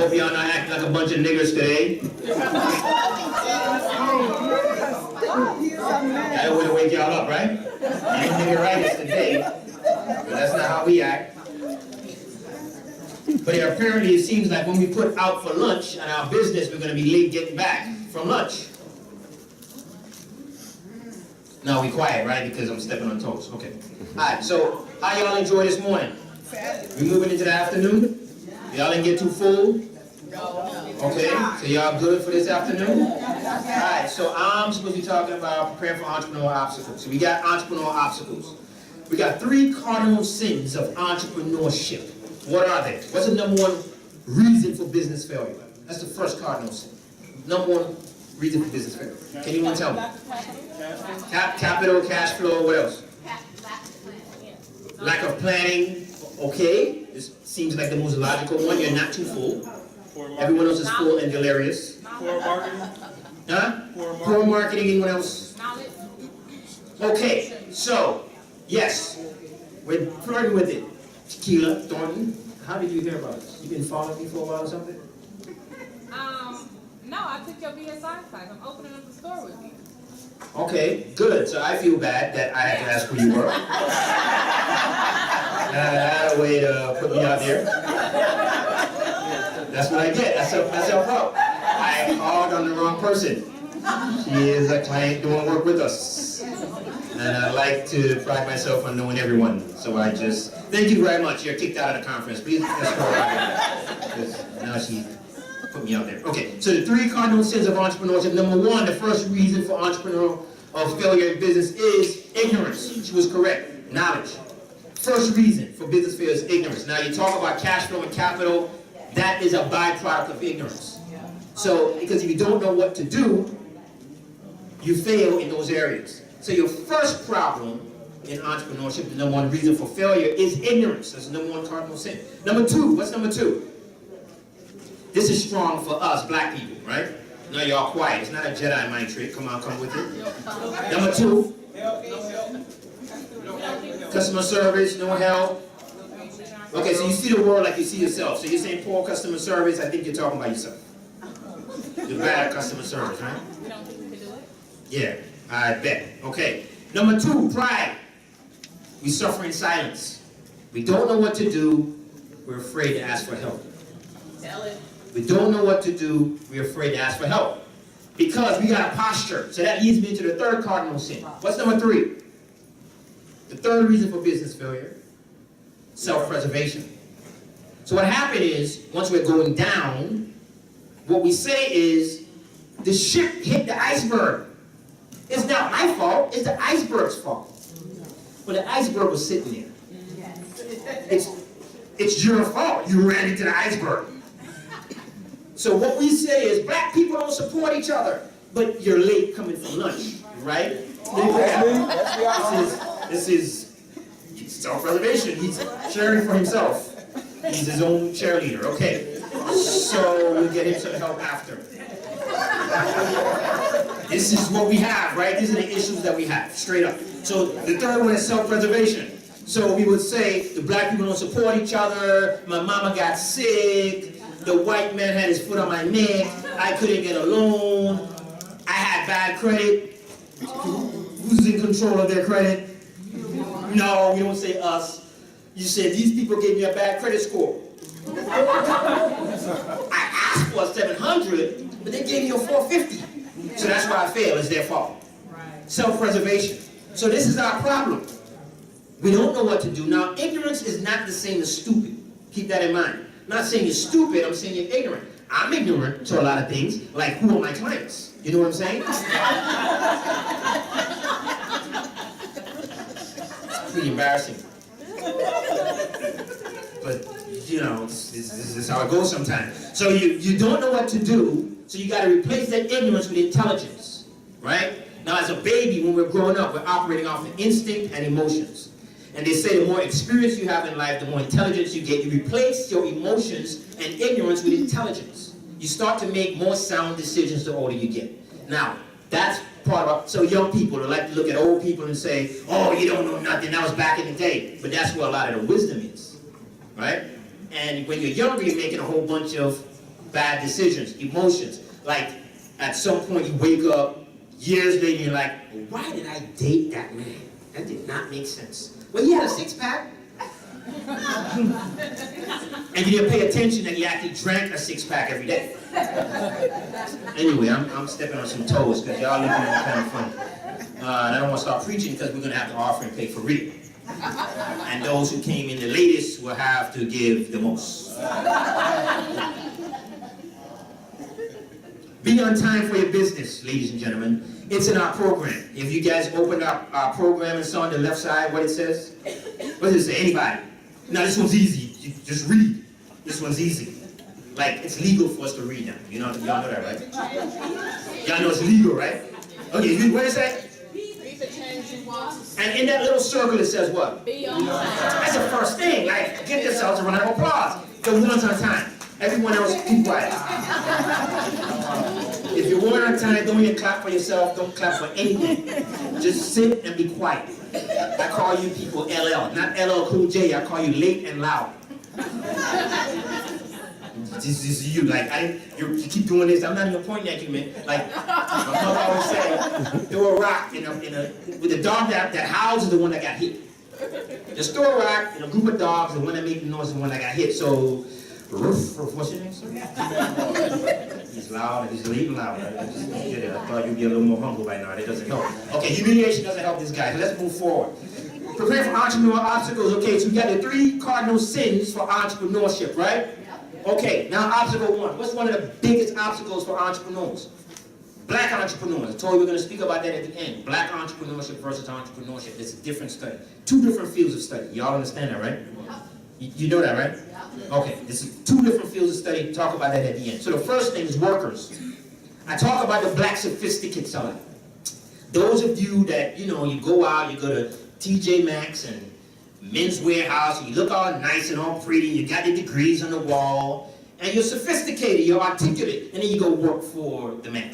hope y'all not acting like a bunch of niggers today. That would wake y'all up, right? Ain't no niggeritis today. But that's not how we act. But apparently it seems like when we put out for lunch on our business, we're going to be late getting back from lunch. No, we quiet, right? Because I'm stepping on toes. Okay. All right, so how y'all enjoy this morning? We moving into the afternoon? Y'all didn't get too full? Okay, so y'all good for this afternoon? Alright, so I'm supposed to be talking about preparing for entrepreneurial obstacles. So we got entrepreneurial obstacles. We got 3 cardinal sins of entrepreneurship. What are they? What's the number 1 reason for business failure? That's the first cardinal sin. Number 1 reason for business failure. Can anyone tell me? Capital, cash flow, what else? Lack of planning. Okay, this seems like the most logical one. You're not too full. Everyone else is full and delirious. Poor marketing. Huh? Poor marketing. Anyone else? Okay, so yes, we're flirting with it. Tequila, Thornton, how did you hear about this? You been following me for a while or something? No, I took your BSI class. I'm opening up the store with you. Okay, good. So I feel bad that I had to ask who you were. I had a way to put me out there. That's what I get. That's our problem. I called on the wrong person. She is a client doing work with us. And I like to pride myself on knowing everyone. So I just, thank you very much. You're kicked out of the conference. Please, let's go right. Because now she put me out there. Okay, so the 3 cardinal sins of entrepreneurship. Number 1, the first reason for entrepreneurial failure in business is ignorance. She was correct. Knowledge. First reason for business failure is ignorance. Now you talk about cash flow and capital. That is a byproduct of ignorance. So, because if you don't know what to do, you fail in those areas. So your first problem in entrepreneurship, the number 1 reason for failure is ignorance. That's the number 1 cardinal sin. Number 2, what's number 2? This is strong for us black people, right? Now y'all quiet. It's not a Jedi mind trick. Come on, come with it. Number 2, customer service, no help. Okay, so you see the world like you see yourself. So you're saying poor customer service, I think you're talking about yourself. You're bad at customer service, right? You don't think we can do it? Yeah, I bet. Okay. Number 2, pride. We suffer in silence. We don't know what to do. We're afraid to ask for help. Tell it. We don't know what to do. We're afraid to ask for help. Because we got a posture. So that leads me to the 3rd cardinal sin. What's number 3? The 3rd reason for business failure. Self-preservation. So what happened is, once we're going down, what we say is, the ship hit the iceberg. It's not my fault, it's the iceberg's fault. Well, the iceberg was sitting there. It's your fault, you ran into the iceberg. So what we say is, black people don't support each other, but you're late coming from lunch, right? This is self-preservation. He's cheering for himself. He's his own cheerleader. Okay. So we'll get him some help after. This is what we have, right? These are the issues that we have, straight up. So the 3rd one is self-preservation. So we would say the black people don't support each other. My mama got sick. The white man had his foot on my neck. I couldn't get a loan. I had bad credit. Who's in control of their credit? No, you don't say us. You say these people gave me a bad credit score. I asked for a 700, but they gave me a 450. So that's why I failed. It's their fault. Self-preservation. So this is our problem. We don't know what to do. Now, ignorance is not the same as stupid. Keep that in mind. I'm not saying you're stupid. I'm saying you're ignorant. I'm ignorant to a lot of things, like who are my clients? You know what I'm saying? Pretty embarrassing. But, you know, this is how it goes sometimes. So you don't know what to do, so you got to replace that ignorance with intelligence, right? Now, as a baby, when we're growing up, we're operating off of instinct and emotions. And they say the more experience you have in life, the more intelligence you get. You replace your emotions and ignorance with intelligence. You start to make more sound decisions the older you get. Now, that's part of, so young people like to look at old people and say, oh, you don't know nothing, that was back in the day. But that's where a lot of the wisdom is, right? And when you're younger, you're making a whole bunch of bad decisions, emotions. Like, at some point you wake up, years later, and you're like, why did I date that man? That did not make sense. Well, he had a six-pack. And you didn't pay attention that he actually drank a six-pack every day. Anyway, I'm stepping on some toes because y'all looking at me kind of funny. And I don't want to start preaching because we're going to have to offer and pay for real. And those who came in the latest will have to give the most. Be on time for your business, ladies and gentlemen. It's in our program. If you guys open up our program and saw on the left side what it says, what does it say? Anybody? Now this one's easy. You just read. This one's easy. Like, it's legal for us to read now. You know, y'all know that, right? Y'all know it's legal, right? Okay, what does it say? And in that little circle it says what? Be on time. That's the first thing. Like, give yourselves a round of applause. The one's on time. Everyone else, keep quiet. If you're one on time, don't even clap for yourself. Don't clap for anything. Just sit and be quiet. I call you people LL, not LL Cool J. I call you late and loud. This is you. Like, you keep doing this. I'm not even pointing at you, man. Like, my mother always said, throw a rock with a dog that howls is the one that got hit. Just throw a rock in a group of dogs. The one that made the noise is the one that got hit. So, what's your name, sir? He's loud and he's late and loud. Right? I thought you'd be a little more humble by now. That doesn't help. Okay, humiliation doesn't help this guy. So let's move forward. Prepare for entrepreneurial obstacles. Okay, so we got the 3 cardinal sins for entrepreneurship, right? Okay, now obstacle 1. What's one of the biggest obstacles for entrepreneurs? Black entrepreneurs. I told you we're going to speak about that at the end. Black entrepreneurship versus entrepreneurship. It's a different study. 2 different fields of study. Y'all understand that, right? You know that, right? Okay, this is 2 different fields of study. Talk about that at the end. So the first thing is workers. I talk about the black sophisticates a lot. Those of you that, you know, you go out, you go to TJ Maxx and Men's Warehouse, and you look all nice and all pretty, you got your degrees on the wall, and you're sophisticated, you're articulate, and then you go work for the man.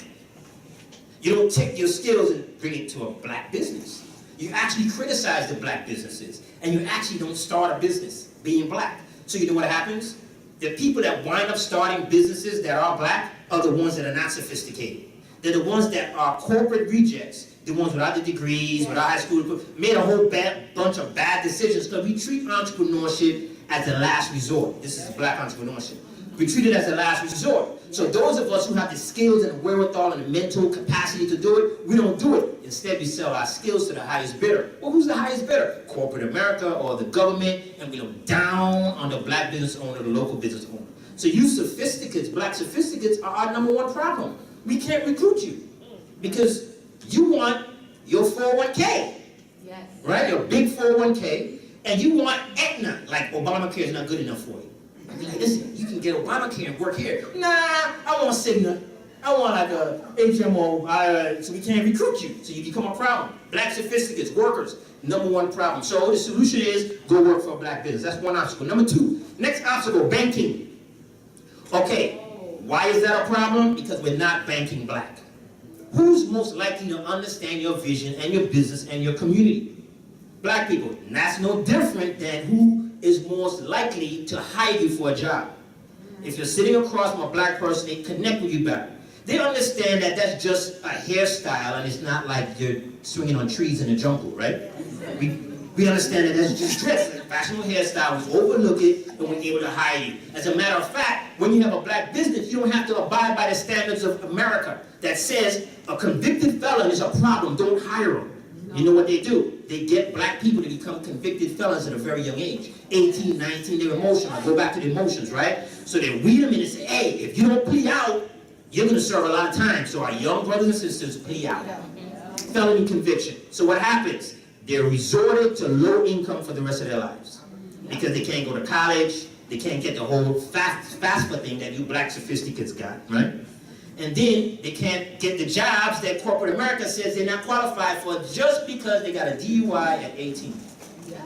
You don't take your skills and bring it to a black business. You actually criticize the black businesses, and you actually don't start a business being black. So you know what happens? The people that wind up starting businesses that are black are the ones that are not sophisticated. They're the ones that are corporate rejects, the ones without the degrees, without high school, made a whole bunch of bad decisions because we treat entrepreneurship as the last resort. This is black entrepreneurship. We treat it as the last resort. So those of us who have the skills and the wherewithal and the mental capacity to do it, we don't do it. Instead, we sell our skills to the highest bidder. Well, who's the highest bidder? Corporate America or the government, and we look down on the black business owner, the local business owner. So you sophisticates, black sophisticates, are our #1 problem. We can't recruit you because you want your 401k, Yes. right? Your big 401k, and you want Aetna, like Obamacare is not good enough for you. I'd be like, listen, you can get Obamacare and work here. Nah, I want Cigna. I want like a HMO, so we can't recruit you. So you become a problem. Black sophisticates, workers, #1 problem. So the solution is go work for a black business. That's one obstacle. Number 2, next obstacle, banking. Okay, why is that a problem? Because we're not banking black. Who's most likely to understand your vision and your business and your community? Black people. And that's no different than who is most likely to hire you for a job. If you're sitting across from a black person, they connect with you better. They understand that that's just a hairstyle and it's not like you're swinging on trees in a jungle, right? We understand that that's just dress, a fashionable hairstyle. We overlook it and we're able to hire you. As a matter of fact, when you have a black business, you don't have to abide by the standards of America that says a convicted felon is a problem, don't hire him. You know what they do? They get black people to become convicted felons at a very young age. 18, 19, they're emotional. Go back to the emotions, right? So they weed them in and say, hey, if you don't plea out, you're going to serve a lot of time. So our young brothers and sisters plea out. Felony conviction. So what happens? They're resorted to low income for the rest of their lives. Because they can't go to college, they can't get the whole FAFSA thing that you black sophisticates got, right? And then they can't get the jobs that corporate America says they're not qualified for just because they got a DUI at 18.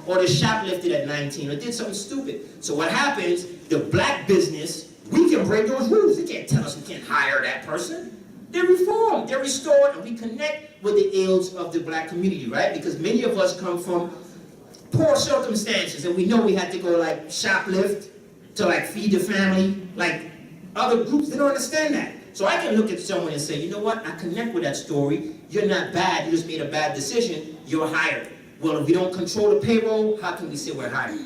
Or they shoplifted at 19 or did something stupid. So what happens, the black business, we can break those rules. They can't tell us we can't hire that person. They're reformed, they're restored, and we connect with the ills of the black community, right? Because many of us come from poor circumstances, and we know we had to go like shoplift to like feed the family. Like other groups, they don't understand that. So I can look at someone and say, you know what, I connect with that story. You're not bad, you just made a bad decision, you're hired. Well, if we don't control the payroll, how can we say we're hired?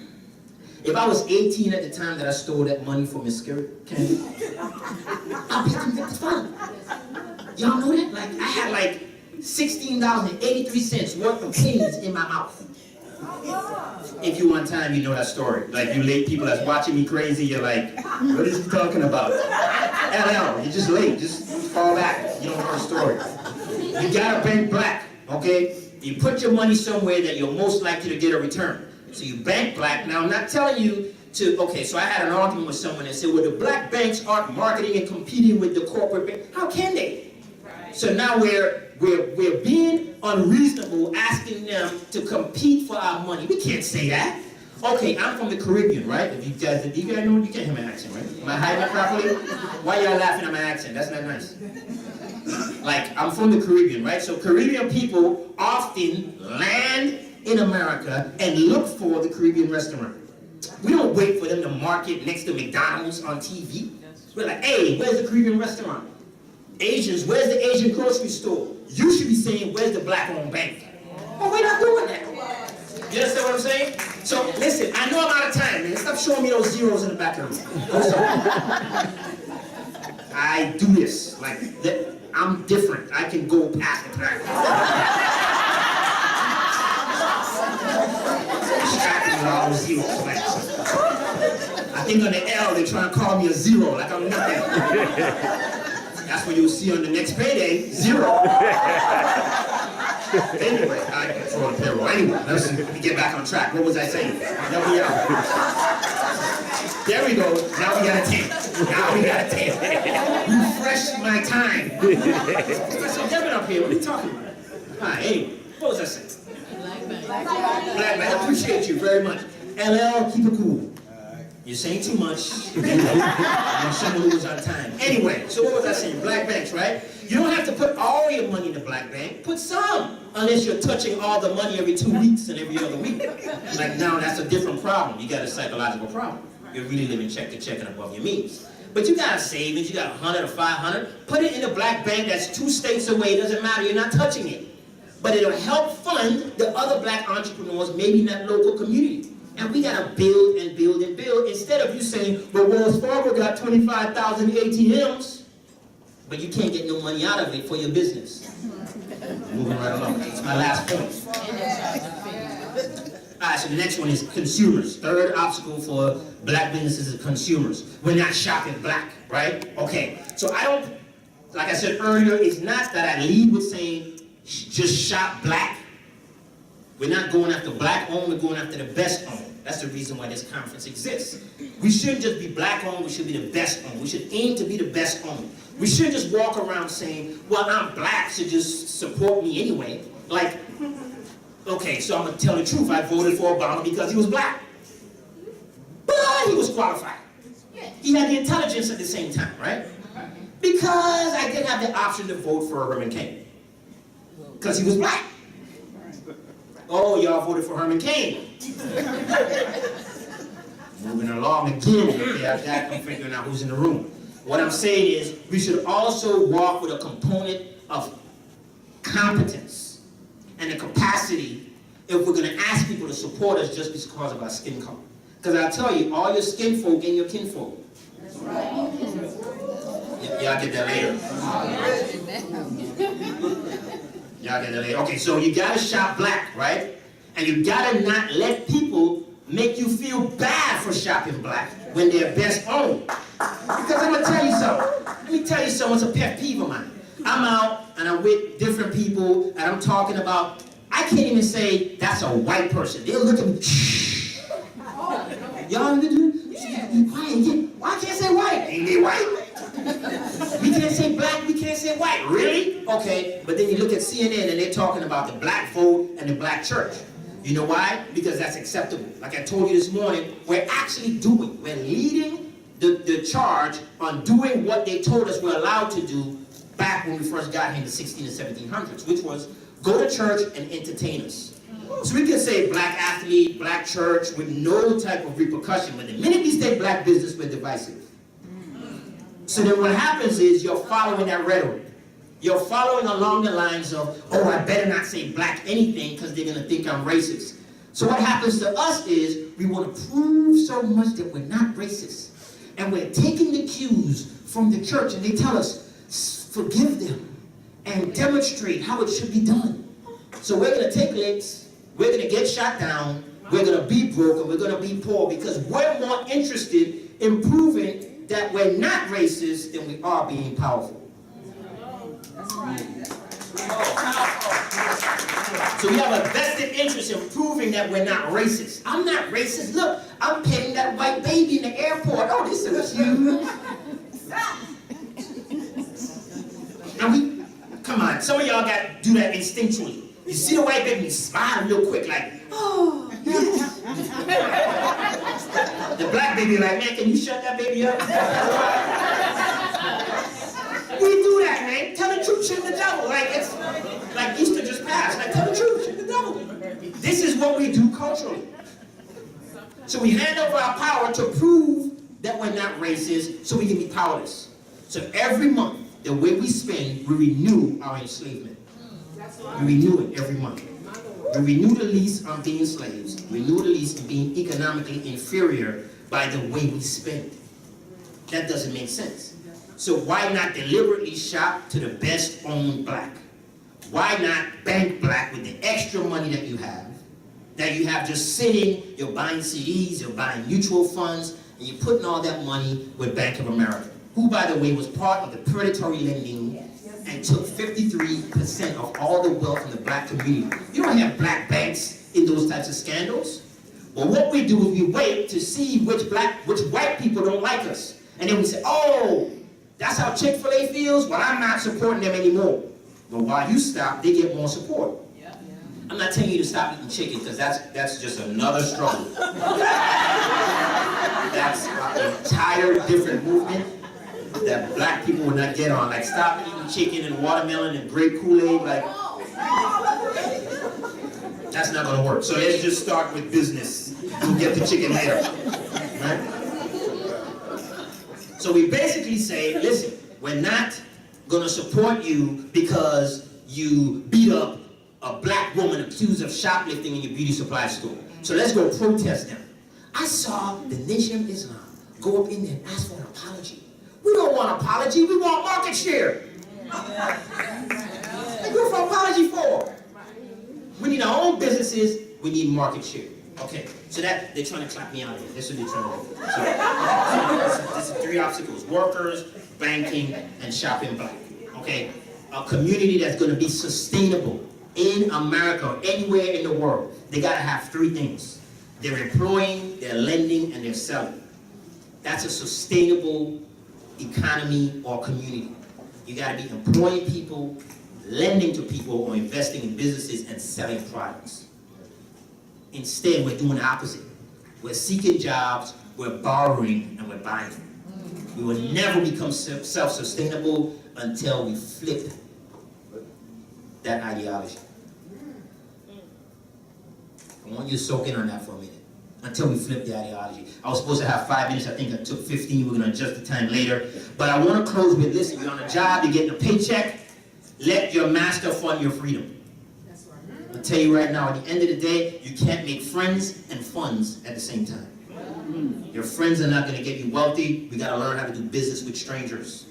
If I was 18 at the time that I stole that money from Miss Candy, I'll pay them $55. Y'all know that? Like, I had like $16.83 worth of pennies in my mouth. If you one time, you know that story. Like, you late people that's watching me crazy, you're like, what is he talking about? LL, you're just late, just fall back. You don't know the story. You gotta bank black, okay? You put your money somewhere that you're most likely to get a return. So you bank black. Now, I'm not telling you to, okay, so I had an argument with someone that said, well, the black banks aren't marketing and competing with the corporate bank. How can they? Right. So now we're being unreasonable asking them to compete for our money. We can't say that. Okay, I'm from the Caribbean, right? If you guys know, you can't hear my accent, right? Am I hiding it properly? Why y'all laughing at my accent? That's not nice. Like, I'm from the Caribbean, right? So Caribbean people often land in America and look for the Caribbean restaurant. We don't wait for them to market next to McDonald's on TV. We're like, hey, where's the Caribbean restaurant? Asians, where's the Asian grocery store? You should be saying, where's the black-owned bank? But we're not doing that. You understand what I'm saying? So, listen, I know I'm out of time, man. Stop showing me those zeros in the back of the room. I do this. Like, I'm different. I can go past the track. All those zeros, like, I think on the L they're trying to call me a zero, like I'm nothing. That's what you'll see on the next payday, zero. Anyway, I control the payroll. Anyway, let me get back on track. What was I saying? There we are. There we go. Now we got a 10. Now we got a 10. Refresh my time. Professor Devin up here. What are you talking about? All right, anyway, what was I saying? Black man, I appreciate you very much. LL, keep it cool. You're saying too much. I'm someone who was on time. Anyway, so what was I saying? Black banks, right? You don't have to put all your money in the black bank. Put some. Unless you're touching all the money every 2 weeks and every other week. Like now, that's a different problem. You got a psychological problem. You're really living check to check and above your means. But you got a savings, you got 100 or 500. Put it in a black bank that's 2 states away. It doesn't matter. You're not touching it. But it'll help fund the other black entrepreneurs, maybe in that local community. And we gotta build and build and build, instead of you saying, well, Wells Fargo got 25,000 ATMs, but you can't get no money out of it for your business. Moving right along. It's my last point. All right, so the next one is consumers. Third obstacle for black businesses is consumers. We're not shopping black, right? Okay, so I don't, like I said earlier, it's not that I lead with saying, just shop black. We're not going after black owned, we're going after the best owned. That's the reason why this conference exists. We shouldn't just be black owned, we should be the best owned. We should aim to be the best owned. We shouldn't just walk around saying, well, I'm black, so just support me anyway. Like, okay, so I'm gonna tell the truth. I voted for Obama because he was black. But he was qualified. He had the intelligence at the same time, right? Because I didn't have the option to vote for Herman Cain. Because he was black. Oh, y'all voted for Herman Cain. Moving along again. Okay, after that, I'm figuring out who's in the room. What I'm saying is, we should also walk with a component of competence and a capacity if we're going to ask people to support us just because of our skin color. Because I'll tell you, all your skin folk ain't your kinfolk. That's right. Y'all get that later. Y'all get that later. Okay, so you gotta shop black, right? And you gotta not let people make you feel bad for shopping black when they're best owned. Because I'm gonna tell you something. Let me tell you something, it's a pet peeve of mine. I'm out and I'm with different people and I'm talking about, I can't even say that's a white person. They'll look at me, shh. Y'all do? Quiet. Why can't I say white? Ain't they white? We can't say black, we can't say white. Really? Okay, but then you look at CNN and they're talking about the black vote and the black church. You know why? Because that's acceptable. Like I told you this morning, we're leading the charge on doing what they told us we're allowed to do back when we first got here in the 16 and 1700s, which was go to church and entertain us. So we can say black athlete, black church with no type of repercussion, but the minute we say black business, we're divisive. So then what happens is you're following that rhetoric. You're following along the lines of, oh, I better not say black anything because they're going to think I'm racist. So what happens to us is we want to prove so much that we're not racist. And we're taking the cues from the church, and they tell us, forgive them and demonstrate how it should be done. So we're going to take licks, we're going to get shot down, we're going to be broke, and we're going to be poor because we're more interested in proving that we're not racist than we are being powerful. That's right. So we have a vested interest in proving that we're not racist. I'm not racist. Look, I'm petting that white baby in the airport. Oh, this is you. And come on, some of y'all got to do that instinctually. You see the white baby, you smile real quick like, oh, yes. The black baby like, man, can you shut that baby up? We do that, man. Tell the truth, shit the devil. Like it's like Easter just passed. Like tell the truth, shit the devil. This is what we do culturally. So we hand over our power to prove that we're not racist, so we can be powerless. So every month, the way we spend, we renew our enslavement. We renew it every month. We renew the lease on being slaves. We renew the lease on being economically inferior by the way we spend. That doesn't make sense. So why not deliberately shop to the best owned black? Why not bank black with the extra money that you have just sitting, you're buying CDs, you're buying mutual funds, and you're putting all that money with Bank of America, who, by the way, was part of the predatory lending and took 53% of all the wealth in the black community. You don't have black banks in those types of scandals. But what we do is we wait to see which white people don't like us. And then we say, oh, that's how Chick-fil-A feels? Well, I'm not supporting them anymore. But while you stop, they get more support. I'm not telling you to stop eating chicken because that's just another struggle. That's an entire different movement that black people would not get on. Like stop eating chicken and watermelon and grape Kool-Aid. Like that's not going to work. So let's just start with business. We'll get the chicken later. Right? So we basically say, listen, we're not going to support you because you beat up a black woman accused of shoplifting in your beauty supply store. So let's go protest them. I saw the Nation of Islam go up in there and ask for an apology. We don't want an apology, we want market share. What do for apology for? We need our own businesses, we need market share. Okay, so that they're trying to clap me out here. That's what they're trying to do. So, this is three obstacles: workers, banking, and shopping black. Okay, a community that's going to be sustainable in America or anywhere in the world. They got to have three things: they're employing, they're lending, and they're selling. That's a sustainable economy or community. You got to be employing people, lending to people, or investing in businesses and selling products. Instead, we're doing the opposite. We're seeking jobs, we're borrowing, and we're buying. We will never become self-sustainable until we flip that ideology. I want you to soak in on that for a minute. Until we flip the ideology. I was supposed to have 5 minutes. I think I took 15. We're going to adjust the time later. But I want to close with, listen, you're on a job, you're getting a paycheck. Let your master fund your freedom. I'll tell you right now, at the end of the day, you can't make friends and funds at the same time. Your friends are not going to get you wealthy. We got to learn how to do business with strangers.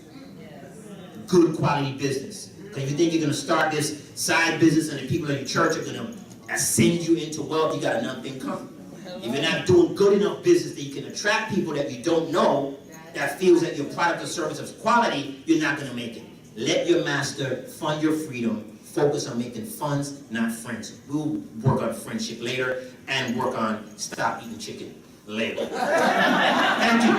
Good quality business. Because if you think you're going to start this side business and the people in your church are going to ascend you into wealth, you got enough thing coming. If you're not doing good enough business that you can attract people that you don't know that feels that your product or service is quality, you're not going to make it. Let your master fund your freedom. Focus on making funds, not friends. We'll work on friendship later and work on stop eating chicken later. Thank you.